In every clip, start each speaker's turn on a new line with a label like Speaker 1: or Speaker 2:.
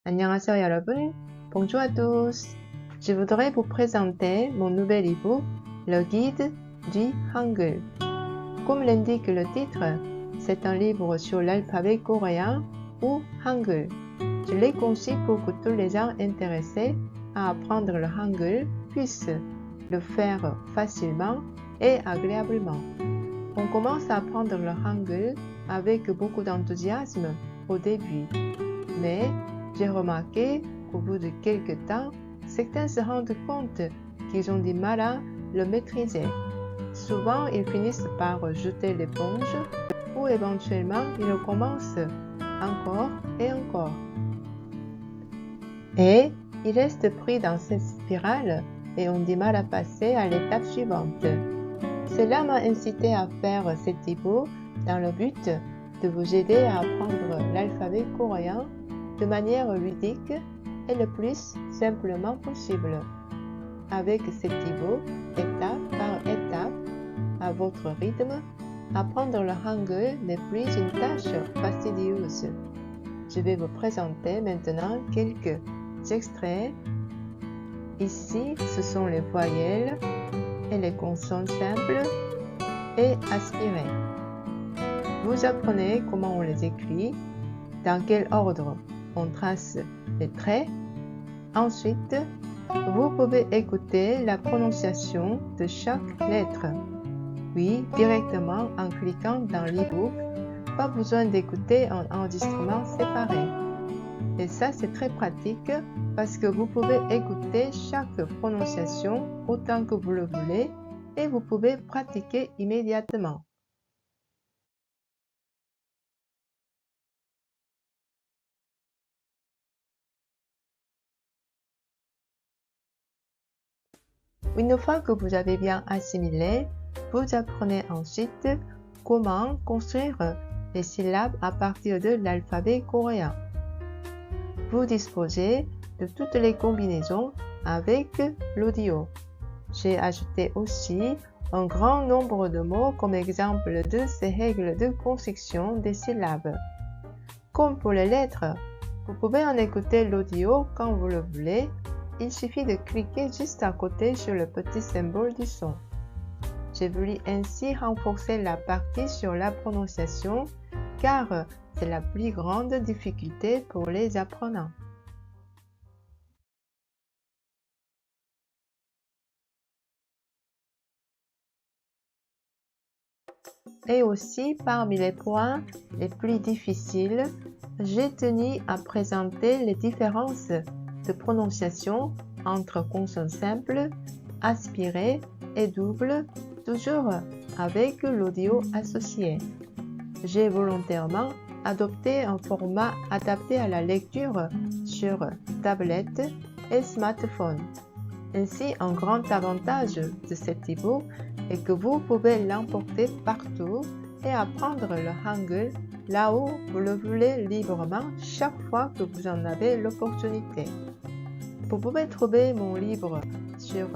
Speaker 1: 안녕하세요 여러분. Bonjour à tous. Je voudrais vous présenter mon nouvel e-book, le guide du Hangul. Comme l'indique le titre, c'est un livre sur l'alphabet coréen ou Hangul. Je l'ai conçu pour que tous les gens intéressés à apprendre le Hangul puissent le faire facilement et agréablement. On commence à apprendre le Hangul avec beaucoup d'enthousiasme au début, mais j'ai remarqué qu'au bout de quelques temps, certains se rendent compte qu'ils ont du mal à le maîtriser. Souvent, ils finissent par jeter l'éponge ou éventuellement, ils recommencent encore et encore. Et ils restent pris dans cette spirale et ont du mal à passer à l'étape suivante. Cela m'a incité à faire cet e-book dans le but de vous aider à apprendre l'alphabet coréen de manière ludique et le plus simplement possible. Avec cet e-book, étape par étape, à votre rythme, apprendre le Hangul n'est plus une tâche fastidieuse. Je vais vous présenter maintenant quelques extraits. Ici, ce sont les voyelles et les consonnes simples et aspirées. Vous apprenez comment on les écrit, dans quel ordre on trace les traits. Ensuite, vous pouvez écouter la prononciation de chaque lettre. Puis, directement en cliquant dans l'e-book, pas besoin d'écouter un enregistrement séparé. Et ça, c'est très pratique parce que vous pouvez écouter chaque prononciation autant que vous le voulez et vous pouvez pratiquer immédiatement. Une fois que vous avez bien assimilé, vous apprenez ensuite comment construire les syllabes à partir de l'alphabet coréen. Vous disposez de toutes les combinaisons avec l'audio. J'ai ajouté aussi un grand nombre de mots comme exemple de ces règles de construction des syllabes. Comme pour les lettres, vous pouvez en écouter l'audio quand vous le voulez. Il suffit de cliquer juste à côté sur le petit symbole du son. J'ai voulu ainsi renforcer la partie sur la prononciation car c'est la plus grande difficulté pour les apprenants. Et aussi, parmi les points les plus difficiles, j'ai tenu à présenter les différences de prononciation entre consonnes simples, aspirées et doubles, toujours avec l'audio associé. J'ai volontairement adopté un format adapté à la lecture sur tablette et smartphone. Ainsi, un grand avantage de cet e-book est que vous pouvez l'emporter partout et apprendre le Hangul là où vous le voulez librement chaque fois que vous en avez l'opportunité. Vous pouvez trouver mon livre sur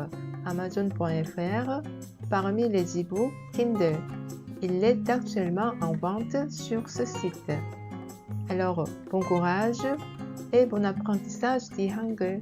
Speaker 1: Amazon.fr parmi les e-books Kindle. Il est actuellement en vente sur ce site. Alors, bon courage et bon apprentissage du Hangul!